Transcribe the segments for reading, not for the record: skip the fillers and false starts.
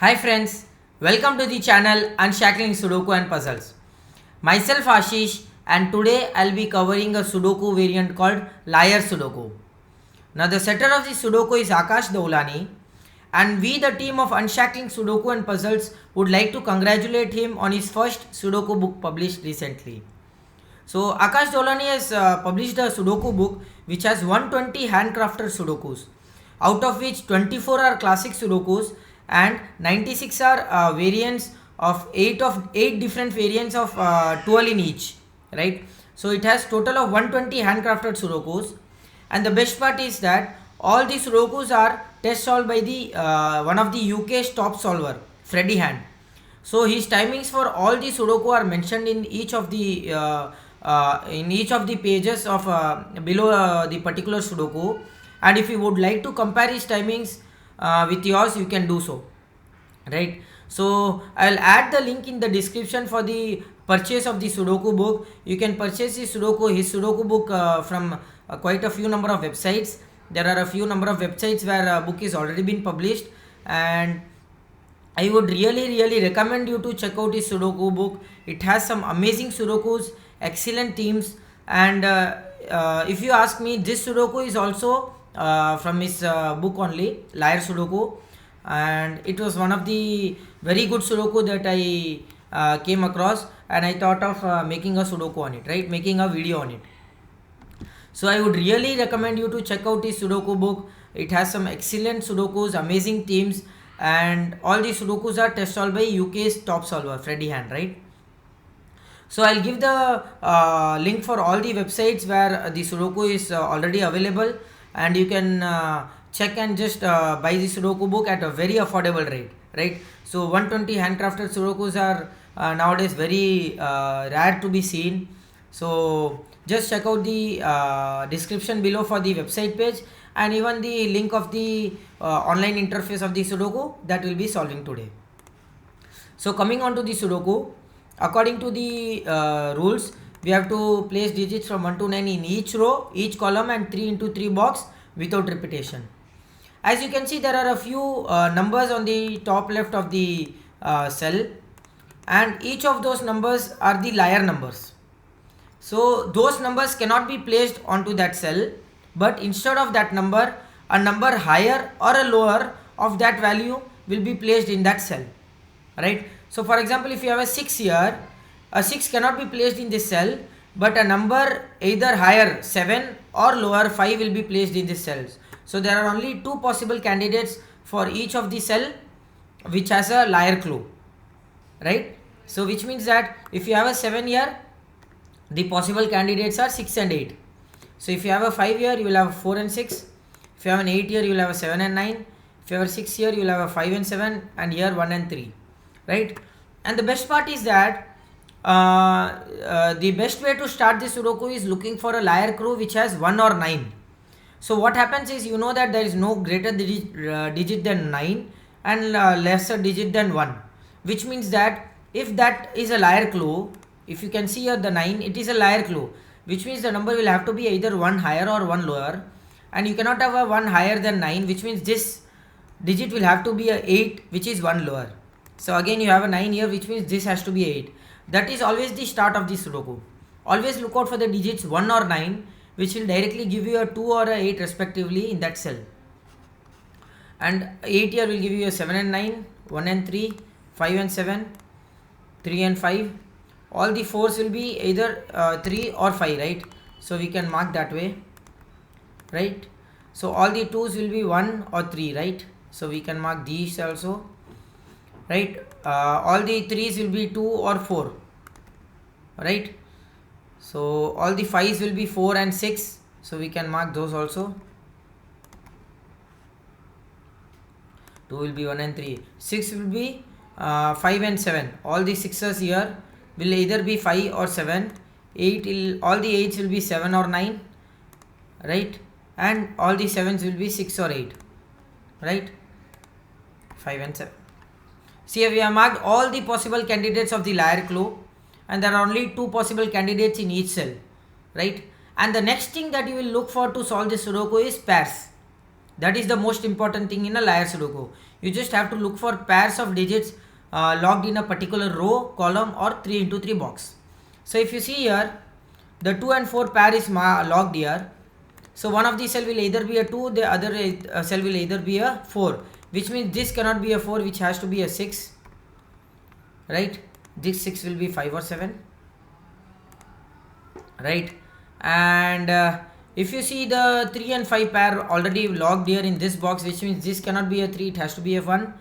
Hi friends, welcome to the channel Unshackling Sudoku and Puzzles. Myself Ashish, and today I'll be covering a Sudoku variant called Liar Sudoku. Now the setter of the Sudoku is Akash Doulani, and we, the team of Unshackling Sudoku and Puzzles, would like to congratulate him on his first Sudoku book published recently. So Akash Doulani has published a Sudoku book which has 120 handcrafted Sudokus, out of which 24 are classic Sudokus and 96 are variants of 8 different variants of 12 in each, right? So it has total of 120 handcrafted Sudokus, and the best part is that all the Sudokus are test solved by the one of the UK's top solver, Freddy Hand. So his timings for all the Sudoku are mentioned in each of the pages of below the particular Sudoku, and if you would like to compare his timings with yours, you can do so, right? So I'll add the link in the description for the purchase of the Sudoku book. You can purchase his Sudoku book from quite a few number of websites. There are a few number of websites where a book is already been published, and I would really recommend you to check out his Sudoku book. It has some amazing Sudokus, excellent themes, and if you ask me, this Sudoku is also from his book only, Liar Sudoku, and it was one of the very good Sudoku that I came across, and I thought of making a Sudoku on it, right? Making a video on it. So I would really recommend you to check out his Sudoku book. It has some excellent Sudokus, amazing themes, and all the Sudokus are test solved by UK's top solver, Freddy Hand, right? So I'll give the link for all the websites where the Sudoku is already available, and you can check and just buy the Sudoku book at a very affordable rate, right? So 120 handcrafted Sudokus are nowadays very rare to be seen. So just check out the description below for the website page, and even the link of the online interface of the Sudoku that will be solving today. So coming on to the Sudoku, according to the rules, we have to place digits from 1 to 9 in each row, each column, and 3 into 3 box without repetition. As you can see, there are a few numbers on the top left of the cell, and each of those numbers are the liar numbers. So those numbers cannot be placed onto that cell, but instead of that number, a number higher or a lower of that value will be placed in that cell, right? So for example, if you have a 6 here, a 6 cannot be placed in this cell, but a number either higher 7 or lower 5 will be placed in this cells. So there are only two possible candidates for each of the cell which has a liar clue, right? So which means that if you have a 7 here, the possible candidates are 6 and 8. So if you have a 5 here, you will have 4 and 6. If you have an 8 here, you will have a 7 and 9. If you have a 6 here, you will have a 5 and 7, and here 1 and 3, right? And the best part is that the best way to start this Sudoku is looking for a liar clue which has 1 or 9. So what happens is, you know that there is no greater digit than 9 and lesser digit than 1, which means that if that is a liar clue, if you can see here the 9, it is a liar clue, which means the number will have to be either 1 higher or 1 lower, and you cannot have a 1 higher than 9, which means this digit will have to be a 8, which is 1 lower. So again you have a 9 here, which means this has to be 8. That is always the start of the Sudoku. Always look out for the digits 1 or 9, which will directly give you a 2 or a 8 respectively in that cell. And 8 here will give you a 7 and 9, 1 and 3, 5 and 7, 3 and 5. All the 4s will be either 3 or 5, right? So we can mark that way, right? So all the 2s will be 1 or 3, right? So we can mark these also, right? All the 3s will be 2 or 4, right? So all the 5s will be 4 and 6, so we can mark those also. 2 will be 1 and 3. 6 will be 5 and 7. All the 6s here will either be 5 or 7. 8 will, all the 8s will be 7 or 9, right? And all the 7s will be 6 or 8, right? 5 and 7. See, we have marked all the possible candidates of the liar clue, and there are only two possible candidates in each cell, right? And the next thing that you will look for to solve this Sudoku is pairs. That is the most important thing in a liar Sudoku. You just have to look for pairs of digits logged in a particular row, column, or 3 into 3 box. So if you see here, the 2 and 4 pair is logged here. So one of these cell will either be a 2, the other cell will either be a 4, which means this cannot be a 4, which has to be a 6, right? This 6 will be 5 or 7, right? And if you see the 3 and 5 pair already logged here in this box, which means this cannot be a 3, it has to be a 1.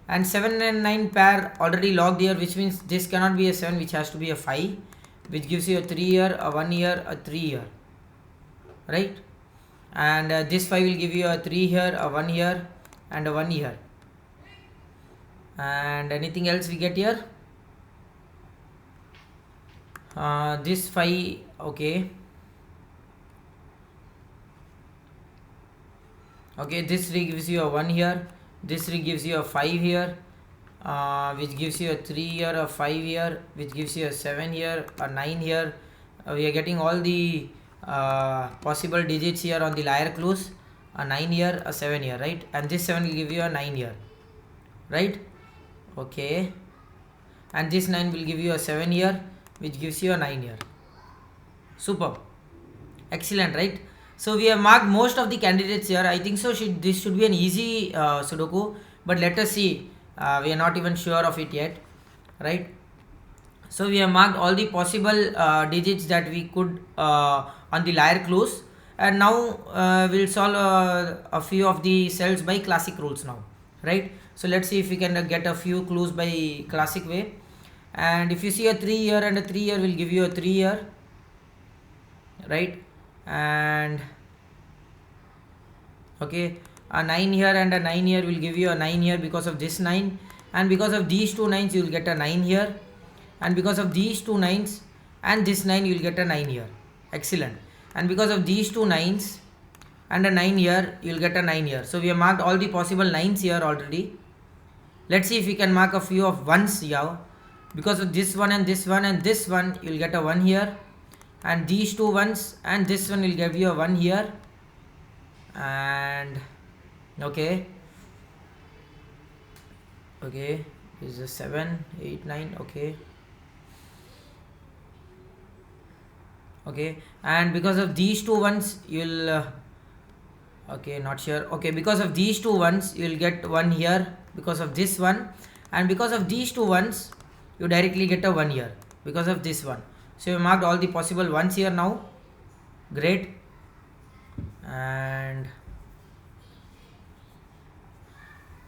And 7 and 9 pair already logged here, which means this cannot be a 7, which has to be a 5, which gives you a 3 here, a 1 here, a 3 here, right? And this 5 will give you a 3 here, a 1 here, and a 1 here. And anything else we get here? This 5, okay. Okay, this 3 gives you a 1 here, this 3 gives you a 5 here, which gives you a 3 here, a 5 here, which gives you a 7 here, a 9 here. We are getting all the possible digits here on the liar clues, a 9 here, a 7 here, right? And this 7 will give you a 9 here, right? Okay, and this 9 will give you a 7 here, which gives you a 9 here. Superb, excellent, right? So we have marked most of the candidates here. I think so this should be an easy Sudoku, but let us see. We are not even sure of it yet, right? So we have marked all the possible digits that we could on the liar clues, and now we'll solve a few of the cells by classic rules now, right? So let's see if we can get a few clues by classic way. And if you see a 3 here and a 3 here, will give you a 3 here, right? And okay, a 9 here and a 9 here will give you a 9 here because of this 9, and because of these two 9s you will get a 9 here, and because of these two 9s and this 9 you will get a 9 here. Excellent. And because of these two 9s and a 9 here, you will get a 9 here. So we have marked all the possible 9s here already. Let's see if we can mark a few of 1s here. Because of this one and this one and this one, you will get a 1 here, and these two 1s and this one will give you a 1 here. And okay, this is a 7, 8, 9, okay, and because of these two 1s you'll okay, not sure, okay, because of these two 1s you will get 1 here because of this one, and because of these two 1s you directly get a 1 here because of this one. So we marked all the possible 1s here now. Great. And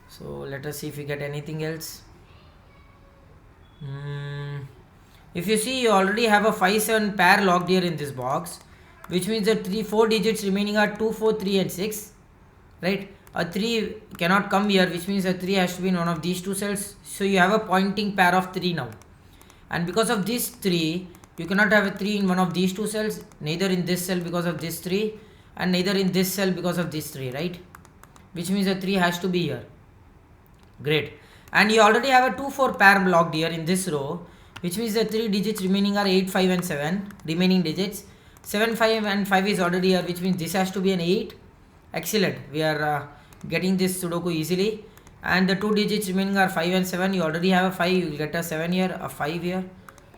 so let us see if we get anything else. If you see, you already have a 5-7 pair logged here in this box, which means the 4 digits remaining are 2, 4, 3 and 6, right? A 3 cannot come here, which means a 3 has to be in one of these two cells. So you have a pointing pair of 3 now, and because of this 3 you cannot have a 3 in one of these two cells, neither in this cell because of this 3, and neither in this cell because of this 3, right? Which means a 3 has to be here. Great. And you already have a 2, 4 pair logged here in this row, which means the 3 digits remaining are 8, 5 and 7 remaining digits. 7, 5 and 5 is already here, which means this has to be an 8. Excellent. We are getting this Sudoku easily. And the 2 digits remaining are 5 and 7. You already have a 5, you will get a 7 here, a 5 here,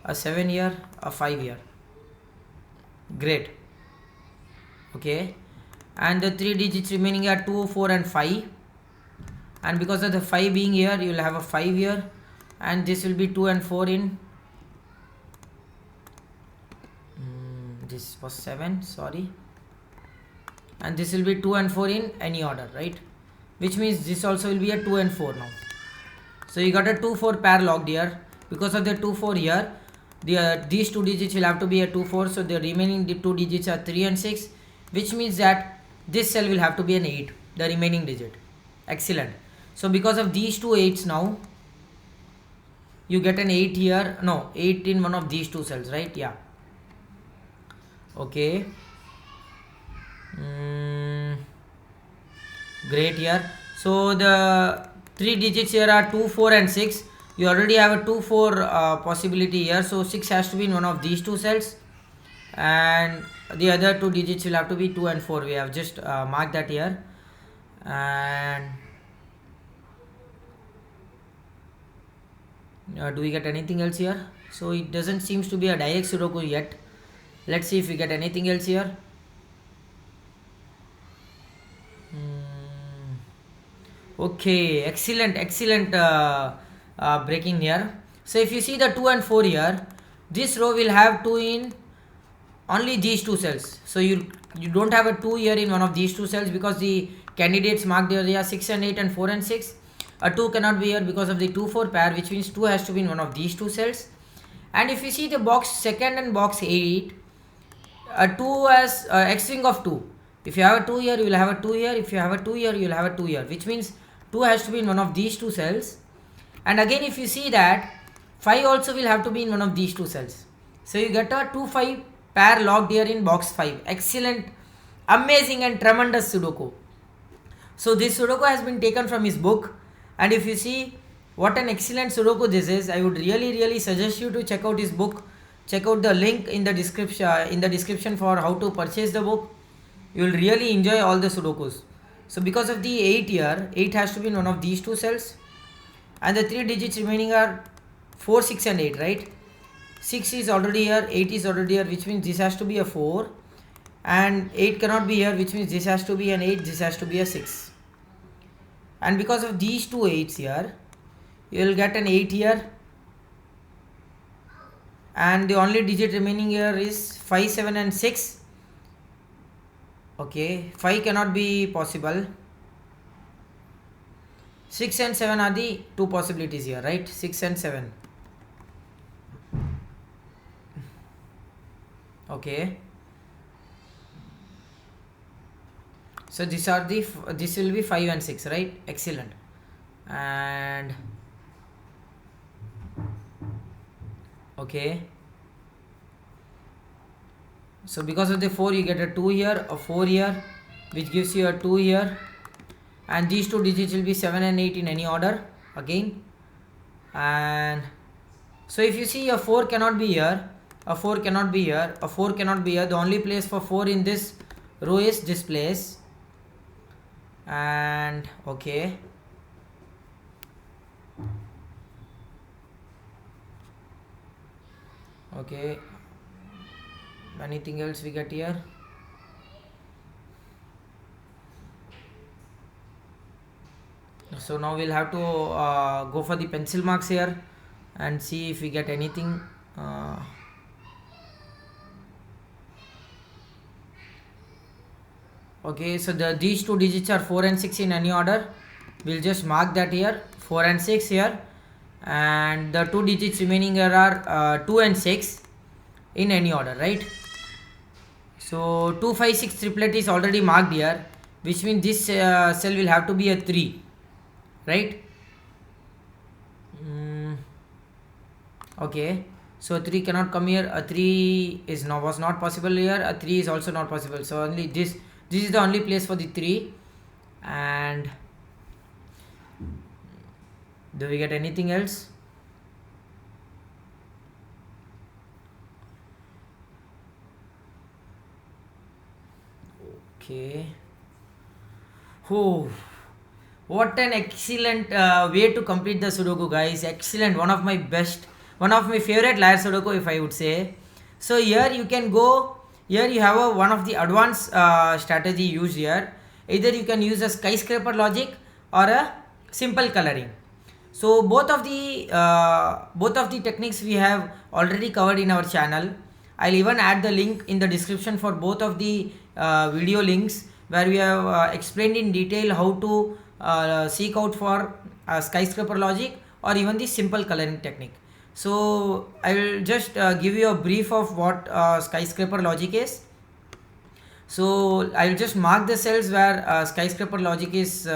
a 7 here, a 5 here. Great. Okay, and the 3 digits remaining are 2, 4 and 5, and because of the 5 being here, you will have a 5 here, and this will be 2 and 4 in this was 7, sorry, and this will be 2 and 4 in any order, right? Which means this also will be a 2 and 4 now. So you got a 2, 4 pair logged here. Because of the 2, 4 here, these 2 digits will have to be a 2, 4, so the remaining 2 digits are 3 and 6, which means that this cell will have to be an 8, the remaining digit. Excellent. So because of these two 8s now, you get an 8 here, no, 8 in one of these two cells, right? Yeah. Okay. Great here. So the 3 digits here are 2, 4 and 6. You already have a 2, 4 possibility here, so 6 has to be in one of these two cells, and the other 2 digits will have to be 2 and 4. We have just marked that here. And do we get anything else here? So it doesn't seems to be a direct Sudoku yet. Let's see if we get anything else here. Okay, excellent breaking here. So if you see the 2 and 4 here, this row will have 2 in only these two cells. So you don't have a 2 here in one of these two cells because the candidates marked area 6 and 8 and 4 and 6. A 2 cannot be here because of the 2-4 pair, which means 2 has to be in one of these two cells. And if you see the box 2nd and box 8, a 2 has x string of 2. If you have a 2 here, you will have a 2 here. If you have a 2 here, you will have a 2 here, which means 2 has to be in one of these two cells. And again, if you see that 5 also will have to be in one of these two cells. So you get a 2-5 pair locked here in box 5. Excellent, amazing and tremendous Sudoku. So this Sudoku has been taken from his book, and if you see what an excellent Sudoku this is, I would really suggest you to check out his book. Check out the link in the description for how to purchase the book. You will really enjoy all the Sudokus. So because of the 8 here, 8 has to be in one of these two cells, and the 3 digits remaining are 4, 6 and 8, right? 6 is already here, 8 is already here, which means this has to be a 4, and 8 cannot be here, which means this has to be an 8, this has to be a 6. And because of these two 8s here, you will get an 8 here, and the only digit remaining here is 5, 7 and 6. Okay, 5 cannot be possible. 6 and 7 are the two possibilities here, right? 6 and 7. Okay. So these are the, this will be 5 and 6, right? Excellent. And okay. So because of the 4, you get a 2 here, a 4 here, which gives you a 2 here, and these two digits will be 7 and 8 in any order again. And so if you see a 4 cannot be here, a 4 cannot be here, a 4 cannot be here, the only place for 4 in this row is this place. And okay, okay, anything else we get here? So now we'll have to go for the pencil marks here and see if we get anything. Okay, so these two digits are 4 and 6 in any order. We'll just mark that here, 4 and 6 here, and the two digits remaining here are 2 and 6 in any order, right? So 2, 5, 6 triplet is already marked here, which means this cell will have to be a 3, right? Okay, so 3 cannot come here, a 3 was not possible here, a 3 is also not possible, so only this is the only place for the 3. And do we get anything else? Okay. Oh, what an excellent way to complete the Sudoku, guys. Excellent, one of my favorite Liar Sudoku, if I would say. So here you can go, here you have one of the advanced strategy used here. Either you can use a skyscraper logic or a simple coloring. So both of the techniques we have already covered in our channel. I'll even add the link in the description for both of the video links, where we have explained in detail how to seek out for skyscraper logic or even the simple coloring technique. So I will just give you a brief of what skyscraper logic is. So I will just mark the cells where skyscraper logic is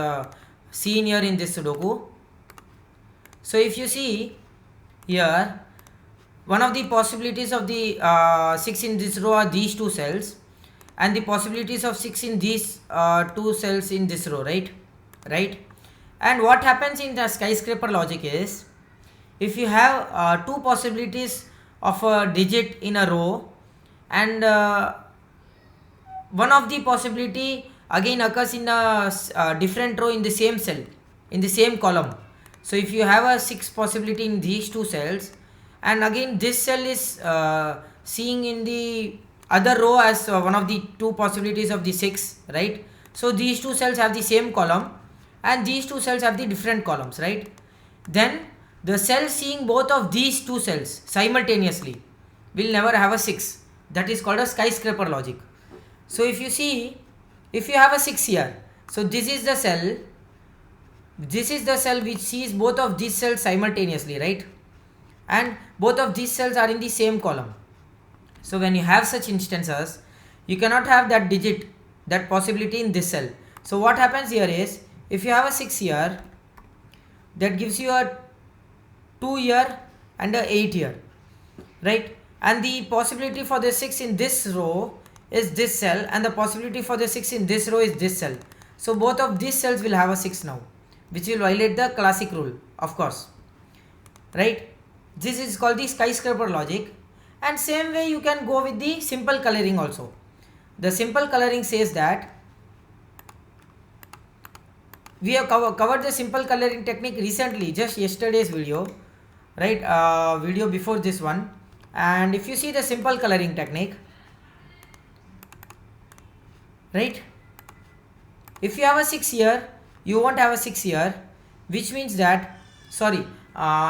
seen here in this Sudoku. So if you see here, one of the possibilities of the 6 in this row are these two cells, and the possibilities of 6 in these two cells in this row, right? And what happens in the skyscraper logic is, if you have two possibilities of a digit in a row, and one of the possibility again occurs in a different row in the same cell, in the same column. So if you have a 6 possibility in these two cells, and again this cell is seeing in the other row as one of the two possibilities of the 6, right? So these two cells have the same column and these two cells have the different columns, right? Then the cell seeing both of these two cells simultaneously will never have a 6. That is called a skyscraper logic. So if you see, if you have a 6 here, so this is the cell which sees both of these cells simultaneously, right? And both of these cells are in the same column. So when you have such instances, you cannot have that digit, that possibility in this cell. So what happens here is, if you have a 6 here, that gives you a 2 here and a 8 here, right? And the possibility for the 6 in this row is this cell, and the possibility for the 6 in this row is this cell. So both of these cells will have a 6 now, which will violate the classic rule, of course, right? This is called the skyscraper logic. And same way you can go with the simple coloring also. The simple coloring says that we have covered the simple coloring technique recently, just yesterday's video, right? Video before this one. And if you see the simple coloring technique, right, if you have a 6 here, you won't have a 6 here, which means that, sorry,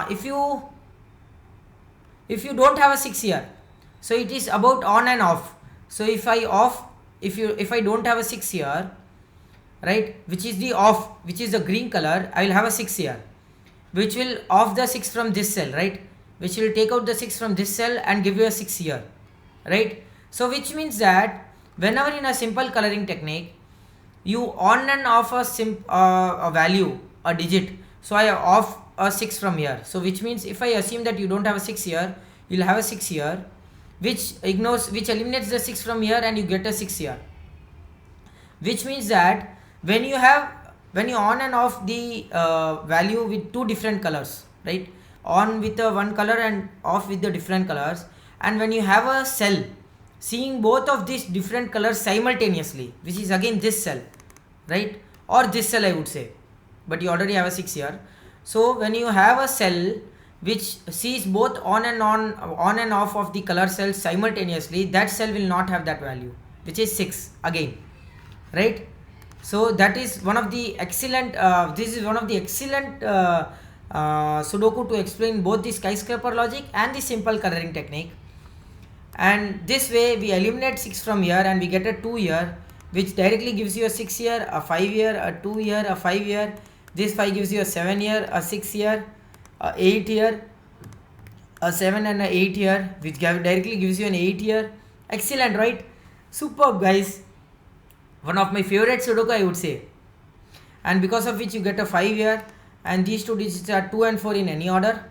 if you don't have a 6 here, so it is about on and off. So if I don't have a 6 here, right, which is the off, which is the green color, I will have a 6 here, which will off the 6 from this cell, right, which will take out the 6 from this cell and give you a 6 here, right? So which means that whenever in a simple coloring technique, you on and off a value, a digit. So I off a 6 from here. So which means if I assume that you don't have a 6 here, you'll have a 6 here, which eliminates the 6 from here, and you get a 6 here. Which means that when you on and off the value with two different colors, right? On with the one color and off with the different colors, and when you have a cell seeing both of these different colors simultaneously, which is again this cell, right, or this cell I would say, but you already have a 6 here. So when you have a cell which sees both on and off of the color cells simultaneously, that cell will not have that value, which is 6 again, right? So that is one of the excellent Sudoku to explain both the skyscraper logic and the simple coloring technique. And this way we eliminate 6 from here and we get a 2 here, which directly gives you a 6 here, a 5 here, a 2 here, a 5 here. This 5 gives you a 7 here, a 6 here, a 8 here, a 7 and a 8 here, which directly gives you an 8 here. Excellent, right? Superb, guys. One of my favorite Sudoku, I would say. And because of which you get a 5 here, and these two digits are 2 and 4 in any order,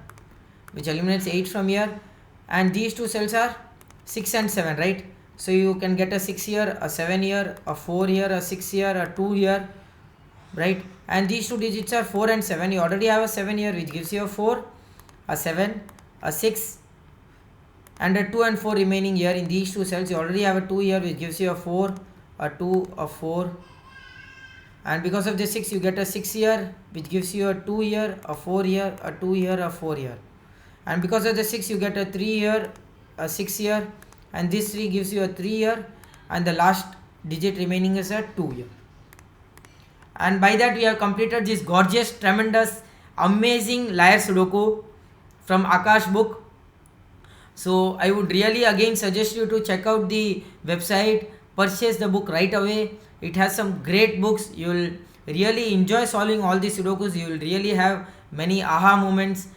which eliminates 8 from here, and these two cells are 6 and 7, right? So you can get a 6 here, a 7 here, a 4 here, a 6 here, a 2 here, right? And these two digits are 4 and 7. You already have a 7 here, which gives you a 4, a 7, a 6, and a 2 and 4 remaining here in these two cells. You already have a 2 here, which gives you a 4, a 2, a 4, and because of the 6 you get a 6 here, which gives you a 2 here, a 4 here, a 2 here, a 4 here, and because of the 6 you get a 3 here, a 6 here, and this 3 gives you a 3 here, and the last digit remaining is a 2 here. And by that we have completed this gorgeous, tremendous, amazing Liar Sudoku from Akash book. So I would really again suggest you to check out the website, purchase the book right away. It has some great books. You will really enjoy solving all the Sudokus. You will really have many aha moments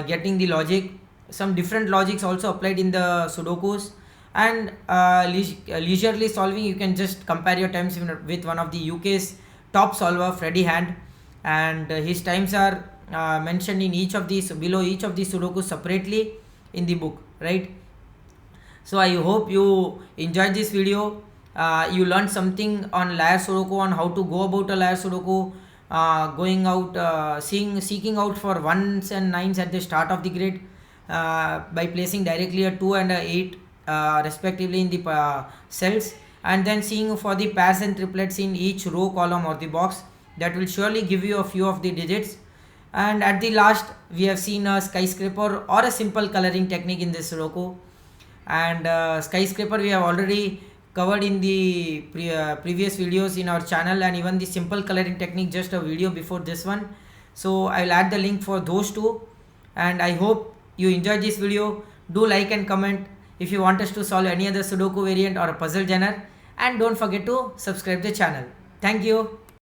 getting the logic. Some different logics also applied in the Sudokus. And leisurely solving, you can just compare your times with one of the UK's top solver, Freddie Hand, and his times are mentioned in each of these, below each of these Sudokus separately in the book, right? So I hope you enjoyed this video. You learned something on Liar Sudoku, on how to go about a Liar Sudoku, going out, seeking out for 1s and 9s at the start of the grid by placing directly a 2 and a 8 respectively in the cells, and then seeing for the pairs and triplets in each row, column or the box. That will surely give you a few of the digits. And at the last we have seen a skyscraper or a simple coloring technique in this Sudoku. And skyscraper we have already covered in the previous videos in our channel, and even the simple coloring technique just a video before this one. So I will add the link for those two, and I hope you enjoyed this video. Do like and comment if you want us to solve any other Sudoku variant or a puzzle genre, and don't forget to subscribe the channel. Thank you.